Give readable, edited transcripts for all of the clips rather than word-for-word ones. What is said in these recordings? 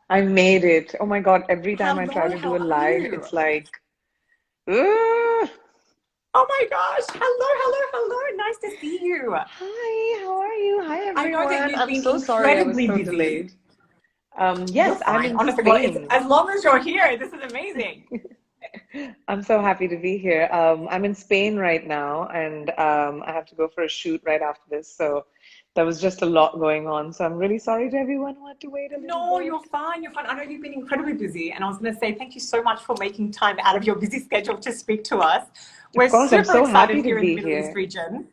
I made it. Oh my God, every time I try Hello, to how do a are live, you? it's like, ugh. Oh my gosh. Hello, hello, hello. Nice to see you. Hi, how are you? Hi, I know that everyone. you've I'm been so sorry I was incredibly so busy. delayed. You're Yes, I'm fine. in Honestly, well, it's Spain. as long as you're here, this is amazing. I'm so happy to be here. I'm in Spain right now, and I have to go for a shoot right after this. So there was just a lot going on. So I'm really sorry to everyone who had to wait a little No, bit. you're fine. You're fine. I know you've been incredibly busy, and I was going to say thank you so much for making time out of your busy schedule to speak to us. Of We're course, I'm super so excited happy to here in the be Middle East here. region.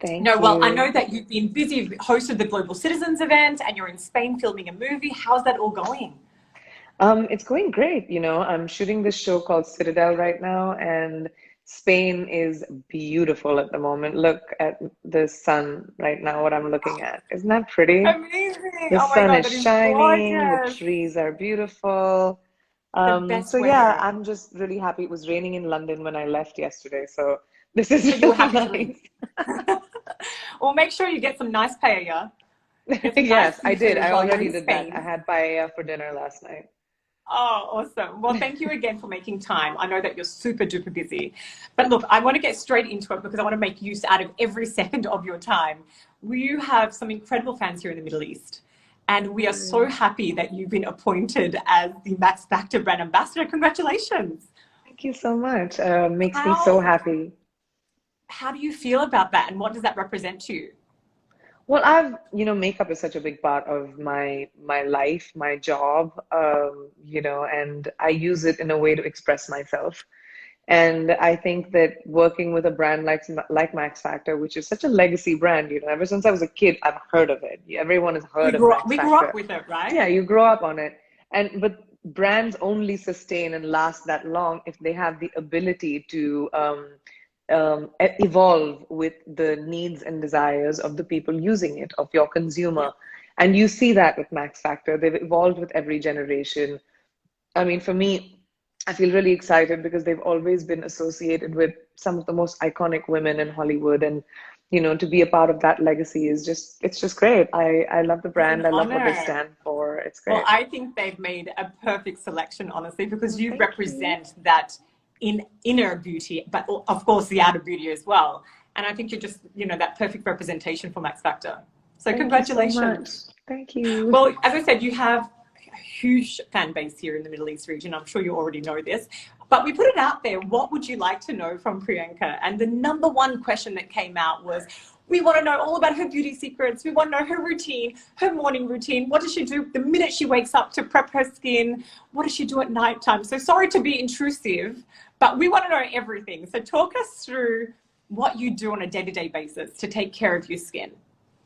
No, Thank well, I you. know that you've been busy, hosted the Global Citizens event, and you're in Spain filming a movie. How's that all going? It's going great. I'm shooting this show called Citadel right now, and Spain is beautiful at the moment. Look at the sun right now, what I'm looking at. Isn't that pretty? Amazing. The Oh my sun God, is that is shining, the gorgeous. trees are beautiful. The So best yeah, weather. I'm just really happy. It was raining in London when I left yesterday, so this So is you were really happy to leave. nice. Well, make sure you get some nice paella. Get some nice Yes, I did. seafood I while you're already in did that. I Spain. had paella for dinner last night. Oh, awesome. Well, thank you again for making time. I know that you're super duper busy. But look, I want to get straight into it because I want to make use out of every second of your time. You have some incredible fans here in the Middle East. And we are so happy that you've been appointed as the Max Factor brand ambassador. Congratulations. Thank you so much. Makes me so How happy. how do you feel about that and what does that represent to you? Well, makeup is such a big part of my life, my job, and I use it in a way to express myself. And I think that working with a brand like Max Factor, which is such a legacy brand, ever since I was a kid, I've heard of it. Everyone has heard of Max We grew up Factor. with it, right? Yeah, you grow up on it. But brands only sustain and last that long if they have the ability to evolve with the needs and desires of the people using it, of your Yeah. consumer. And you see that with Max Factor. They've evolved with every generation. I mean, for me, I feel really excited because they've always been associated with some of the most iconic women in Hollywood. And, to be a part of that legacy it's just great. I love the It's an brand. I love what they honor. stand for. It's Well, great. I think they've made a perfect selection, honestly, because Well, you thank you. represent that inner beauty, but of course the outer beauty as well. And I think you're just, that perfect representation for Max Factor. So Thank you so much. congratulations. Thank you. Well, as I said, you have a huge fan base here in the Middle East region. I'm sure you already know this. But we put it out there. What would you like to know from Priyanka? And the number one question that came out was, we want to know all about her beauty secrets. We want to know her routine, her morning routine. What does she do the minute she wakes up to prep her skin? What does she do at nighttime? So sorry to be intrusive, but we want to know everything. So talk us through what you do on a day-to-day basis to take care of your skin.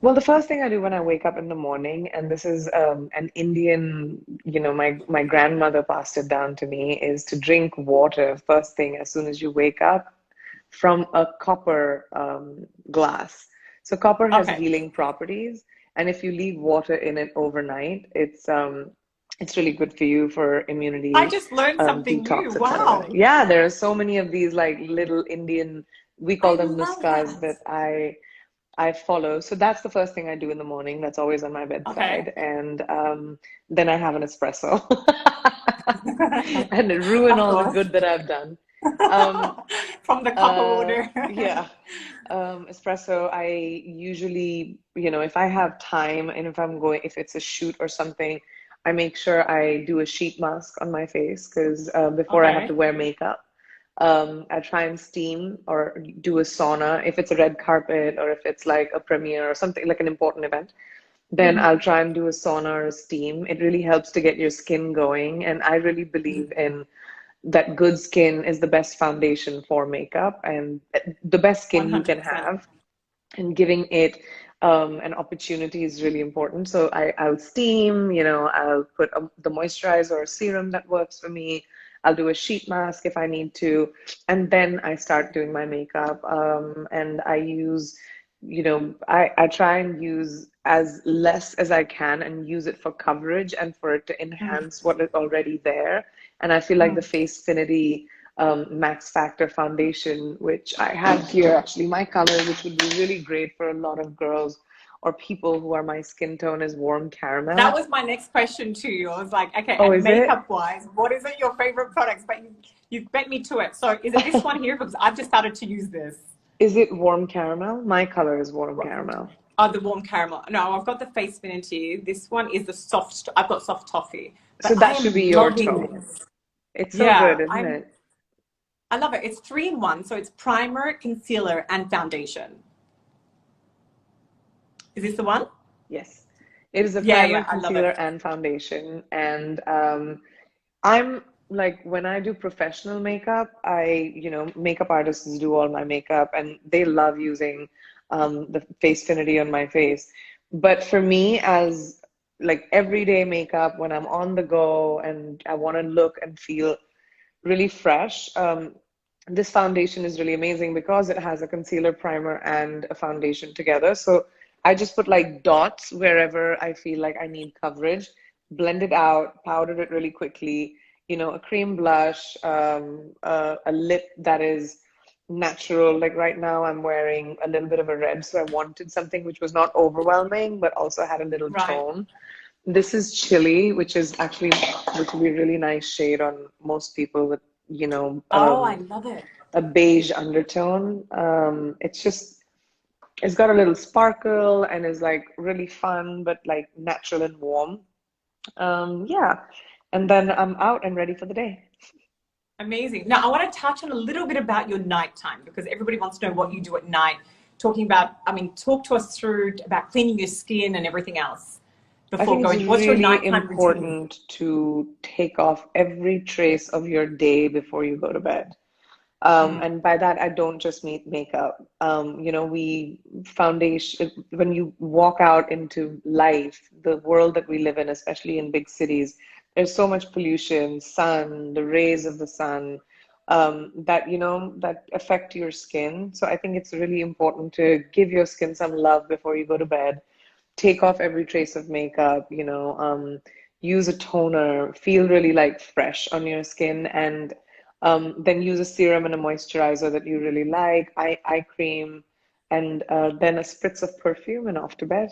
Well, the first thing I do when I wake up in the morning, and this is an Indian, my grandmother passed it down to me, is to drink water first thing as soon as you wake up from a copper glass. So copper has Okay. healing properties, and if you leave water in it overnight, it's really good for you for I immunity, just learned something new. detox, etc. Wow. Yeah, there are so many of these like little Indian, we call I them love nuskas, that. that I follow. So that's the first thing I do in the morning. That's always on my Okay. bedside. And then I have an espresso and ruin Of all the course. good that I've done. Um, From the copper water. yeah. Espresso, I usually, if I have time and if it's a shoot or something, I make sure I do a sheet mask on my face because before I have to Okay. wear makeup. I try and steam or do a sauna if it's a red carpet or if it's like a premiere or something like an important event. Then I'll try and do a sauna or a steam. It really helps to get your skin going. And I really believe in that good skin is the best foundation for makeup and the best skin you can 100%. have. And giving it an opportunity is really important. So I'll steam, I'll put the moisturizer or serum that works for me. I'll do a sheet mask if I need to. And then I start doing my makeup. And I use, I try and use as less as I can and use it for coverage and for it to enhance what is already there. And I feel like the Facefinity Max Factor foundation, which I have here, actually, my color, which would be really great for a lot of girls or people who are my skin tone is warm That caramel. was my next question to you. I was like, okay, Oh, and is it? makeup wise, what is it your favorite products? But you bet me to it. So is it this one here? Because I've just started to use this. Is it warm caramel? My color is warm caramel. Oh, the warm caramel. No, I've got the face finity. This one is the soft. I've got soft toffee, So but I that should be am your loving tone. this. It's so good, Yeah, isn't it? I love it. It's 3 in 1, so it's primer, concealer, and foundation. Is this the one? Yes. It is a Yeah, primer, yeah, I love concealer, it. and foundation. And I'm like, when I do professional makeup, makeup artists do all my makeup and they love using the Facefinity on my face. But for me, as like everyday makeup, when I'm on the go and I want to look and feel really fresh, this foundation is really amazing because it has a concealer, primer, and a foundation together. So I just put like dots wherever I feel like I need coverage, blend it out, powder it really quickly, a cream blush, a lip that is natural. Like right now, I'm wearing a little bit of a red, so I wanted something which was not overwhelming, but also had a little Right. tone. This is chili, which would be a really nice shade on most people with, you know, Oh, I um, love it. a beige undertone. It's got a little sparkle and is like really fun, but like natural and warm. Yeah. And then I'm out and ready for the day. Amazing. Now, I want to touch on a little bit about your nighttime because everybody wants to know what you do at night. Talking about, I mean, talk to us through about cleaning your skin and everything else I before think it's going. What's your really nighttime routine? important to take off every trace of your day before you go to bed. Mm, And by that, I don't just mean makeup. We foundation, when you walk out into life, the world that we live in, especially in big cities, there's so much pollution, sun, the rays of the sun, that affect your skin. So I think it's really important to give your skin some love before you go to bed. Take off every trace of makeup, use a toner, feel really like fresh on your skin, and then use a serum and a moisturizer that you really like, eye cream, and then a spritz of perfume and off to bed.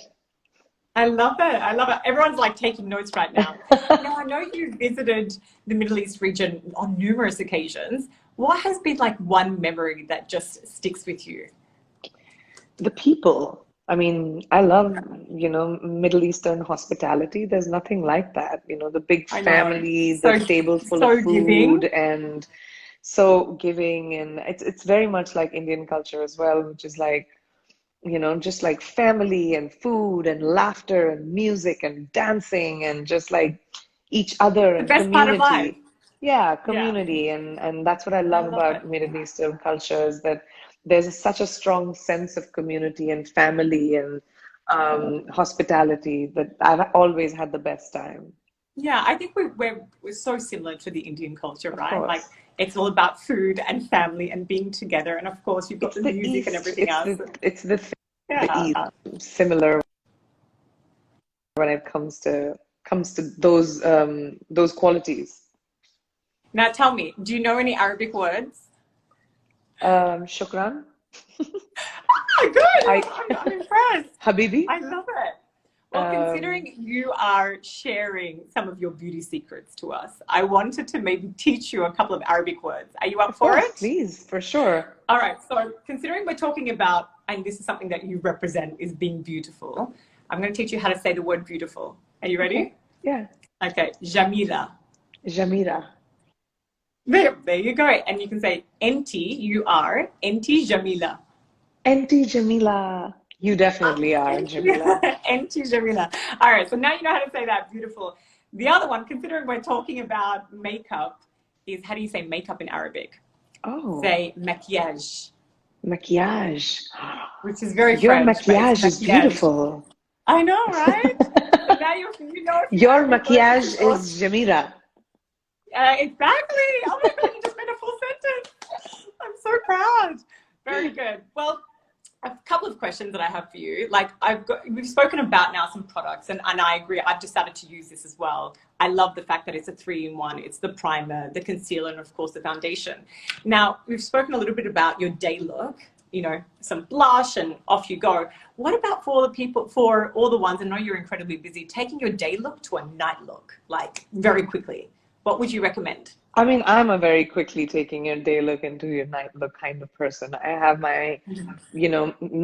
I love it. I love it. Everyone's like taking notes right now. Now, I know you visited the Middle East region on numerous occasions. What has been like one memory that just sticks with you? The people. I mean, I love, Middle Eastern hospitality. There's nothing like that. The big I know. family, the So, table full of so food, giving. and so giving. And it's very much like Indian culture as well, which is like, just like family and food and laughter and music and dancing and just like each other The and best part of life. community. Yeah, Yeah, community. And that's what I I love love it. about Middle Eastern culture is that there's such a strong sense of community and family and hospitality that I've always had the best time. Yeah, I think we're so similar to the Indian culture, Of right? Like course. it's all about food and family and being together, and of course you've got It's the the music and East. everything else. The Yeah. East similar when it comes to those qualities. Now tell me, do you know any Arabic words? Shukran. Oh, good. I I'm impressed. Habibi. I love it. Well, Um, considering you are sharing some of your beauty secrets to us, I wanted to maybe teach you a couple of Arabic words. Are you up of for course, it? please, for sure. All right. So, considering we're talking about, and this is something that you represent, is being beautiful, I'm going to teach you how to say the word beautiful. Are you ready? Okay. Yeah. Okay. Jamila. Jamila. There you go. And you can say enti, you are, enti Jamila. Auntie Jamila. You definitely are, Jamila. Enti Jamila. All right. So now you know how to say that. Beautiful. The other one, considering we're talking about makeup, is how do you say makeup in Arabic? Oh, Say maquillage, maquillage. which is very Your French, but it's maquillage is maquillage. beautiful. I know, right? So now you know a few Your Arabic words, which maquillage is awesome. is Jamila. Exactly. Oh my God, you just made a full sentence. I'm so proud. Very good. Well, a couple of questions that I have for you. Like we've spoken about now some products, and I agree. I've just started to use this as well. I love the fact that it's a 3 in 1. It's the primer, the concealer, and of course the foundation. Now we've spoken a little bit about your day look. you know, some blush and off you go. What about for the people, for all the ones, I know you're incredibly busy, taking your day look to a night look, like very quickly? What would you recommend? I mean, I'm a very quickly taking your day look into your night look kind of person. I have my,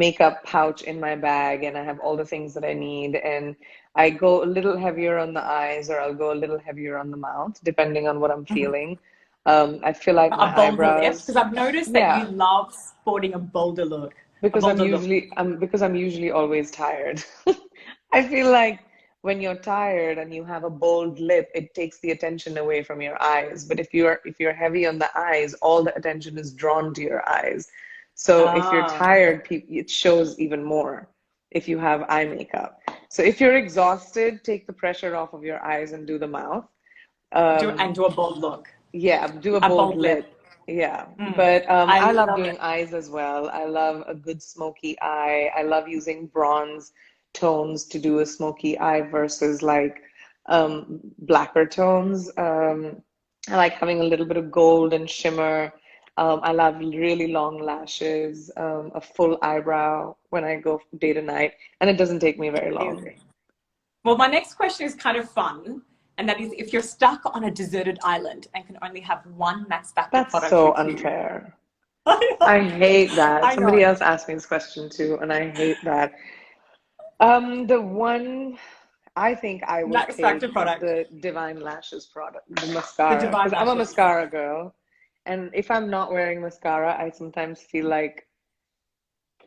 makeup pouch in my bag, and I have all the things that I need. And I go a little heavier on the eyes, or I'll go a little heavier on the mouth, depending on what I'm feeling. I feel like A my bolder lip, because eyebrows, I've noticed that you yeah, love sporting a bolder look. A because bolder look. I'm usually always tired. I feel like when you're tired and you have a bold lip, it takes the attention away from your eyes. But if you're heavy on the eyes, all the attention is drawn to your eyes. So if you're Ah, tired, it shows even more if you have eye makeup. So if you're exhausted, take the pressure off of your eyes and do the mouth. and Um, do a bold look, yeah, do a a bold bold lip. lip. Yeah, Mm, but I I love love doing it. eyes as well. I love a good smoky eye. I love using bronze tones to do a smoky eye versus like blacker tones. I like having a little bit of gold and shimmer. I love really long lashes, a full eyebrow when I go day to night, and it doesn't take me very long. Amazing. Well, my next question is kind of fun, and that is if you're stuck on a deserted island and can only have one Max Factor That's product so with you. unfair. I I know. hate that. I Somebody know. else asked me this question too, and I hate that. The one I think I would Max Factor take product. the Divine Lashes product, the The mascara, because Divine I'm a Lashes. mascara girl, and if I'm not wearing mascara, I sometimes feel like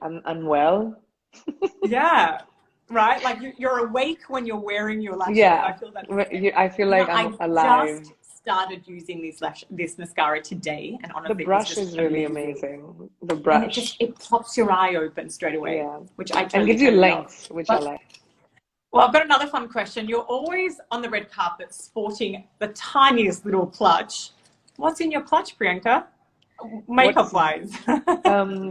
I'm unwell. Yeah. Right? Like you're awake when you're wearing your lashes. I Yeah, feel that the same. I feel You know, like I'm I alive. just started using this mascara today, and The honestly, it was brush just is really amazing. amazing. The And it just brush, it pops your eye open straight away, yeah, which I and totally, gives you totally love. length, which I But like. well, I've got another fun question. You're always on the red carpet sporting the tiniest little clutch. What's in your clutch, Priyanka? Makeup What's wise.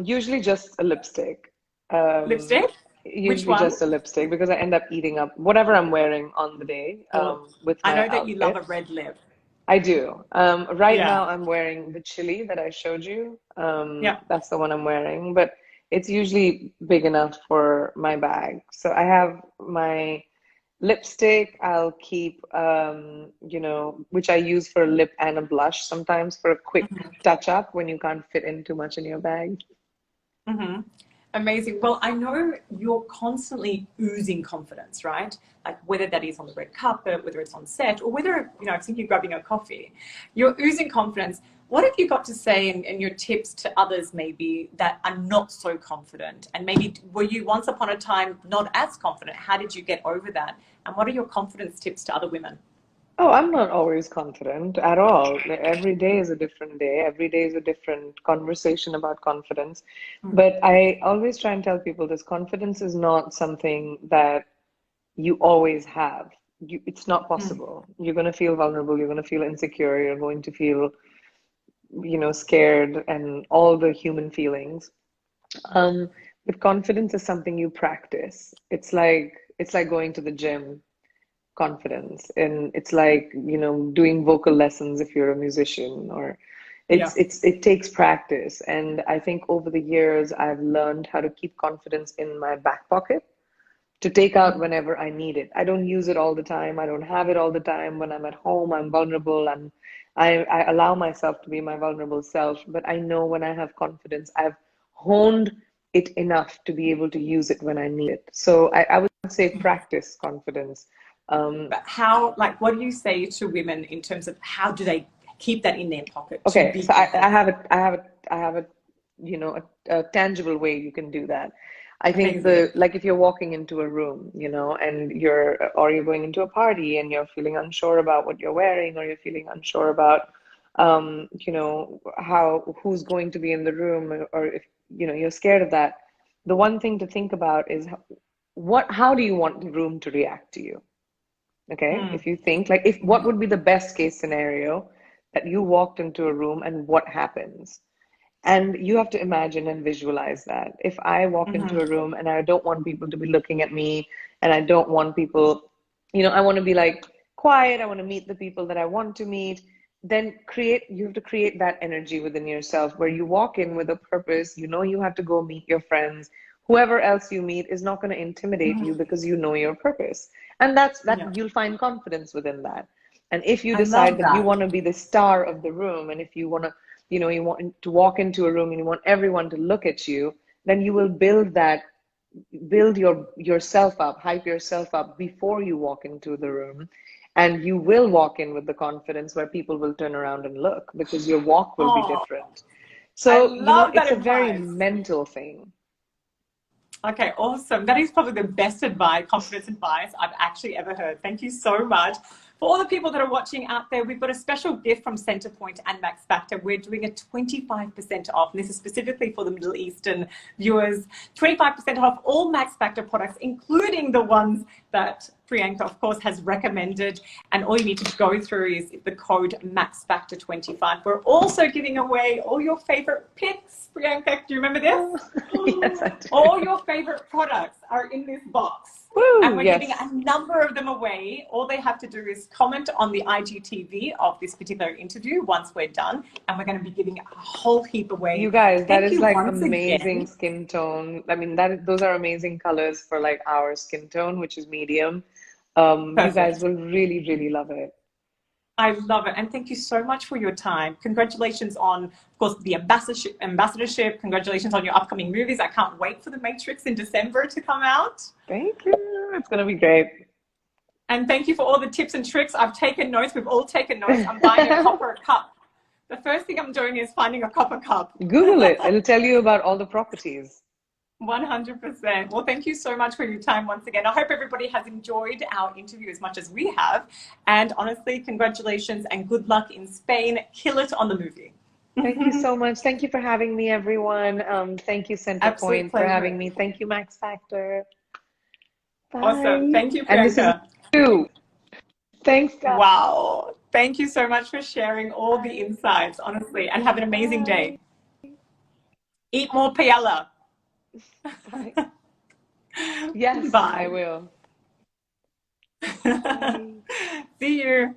Usually just a lipstick. Um, Lipstick? Which Usually one? just a lipstick because I end up eating up whatever I'm wearing on the day Or with I my know that you love a outfits. red lip. I do. Right Yeah. now I'm wearing the chili that I showed you. Yeah. That's the one I'm wearing, but it's usually big enough for my bag. So I have my lipstick. I'll keep, which I use for a lip and a blush sometimes for a quick touch up when you can't fit in too much in your bag. Mm-hmm. Amazing. Well, I know you're constantly oozing confidence, right? Like whether that is on the red carpet, whether it's on set, or whether, you know, I've seen you grabbing a coffee. You're oozing confidence. What have you got to say and your tips to others maybe that are not so confident? And maybe were you once upon a time not as confident? How did you get over that? And what are your confidence tips to other women? Oh, I'm not always confident at all. Like, every day is a different day. Every day is a different conversation about confidence. But I always try and tell people this confidence is not something that you always have. It's not Mm. possible. You're going to feel vulnerable. You're going to feel insecure. You're going to feel, scared and all the human feelings. Um, but confidence is something you practice. It's like going to the gym confidence, and it's like doing vocal lessons if you're a musician, or Yeah. it takes practice. And I think over the years I've learned how to keep confidence in my back pocket to take out whenever I need it. I don't use it all the time. I don't have it all the time. When I'm at home, I'm vulnerable, and I allow myself to be my vulnerable self. But I know when I have confidence, I've honed it enough to be able to use it when I need it. So I would say practice confidence. Um, But how, like, what do you say to women in terms of how do they keep that in their pocket to okay, be so I confident? have it. I have a, a tangible way you can do that. I think Amazing. like if you're walking into a room, and you're going into a party and you're feeling unsure about what you're wearing, or you're feeling unsure about, who's going to be in the room, or if, you're scared of that. The one thing to think about is how do you want the room to react to you? Okay, Mm, if you think like if what would be the best case scenario that you walked into a room and what happens? And you have to imagine and visualize that. If I walk into a mm-hmm, room and I don't want people to be looking at me, and I don't want people, I want to be like quiet, I want to meet the people that I want to meet. then you have to create that energy within yourself where you walk in with a purpose. You know you have to go meet your friends. Whoever else you meet is not going to intimidate you because you know your purpose. And Yeah. you'll find confidence within that. And if you I love decide that you that. want to be the star of the room, and if you want to, you want to walk into a room and you want everyone to look at you, then you will build yourself up, hype yourself up before you walk into the room, and you will walk in with the confidence where people will turn around and look because your walk will be Oh, different. I So, love that it's a very advice. mental thing. Okay, awesome. That is probably the best advice, confidence advice I've actually ever heard. Thank you so much. For all the people that are watching out there, we've got a special gift from Centrepoint and Max Factor. We're doing a 25% off, and this is specifically for the Middle Eastern viewers. 25% off all Max Factor products, including the ones that Priyanka, of course, has recommended. And all you need to go through is the code MAXFactor25. We're also giving away all your favorite picks. Priyanka, do you remember this? Oh, yes, I All do. your favorite products are in this box. And Woo, we're giving yes. a number of them away. All they have to do is comment on the IGTV of this particular interview once we're done. And we're going to be giving a whole heap You away. guys, that Thank is you like once amazing again. skin tone. I mean, those are amazing colors for like our skin tone, which is medium. You guys Perfect. will really, really love it. I love it. And thank you so much for your time. Congratulations on, of course, the ambassadorship. Congratulations on your upcoming movies. I can't wait for The Matrix in December to come out. Thank you. It's gonna be great. And thank you for all the tips and tricks. I've taken notes. We've all taken notes. I'm buying a copper cup. The first thing I'm doing is finding a copper cup. Google it. It'll tell you about all the properties. 100%. Well, thank you so much for your time once again. I hope everybody has enjoyed our interview as much as we have. And honestly, congratulations and good luck in Spain. Kill it on the movie. Thank you so much. Thank you for having me, everyone. Thank you, Absolute Centerpoint, for having pleasure. me. Thank you, Max Factor. Awesome. Bye. Thank you, And this is Priyanka. you. Thanks, guys. Wow. Thank you so much for sharing all the Bye. insights, honestly, and have an amazing day. Bye. Eat more paella. Bye. Yes, I Bye. will. Bye. See you.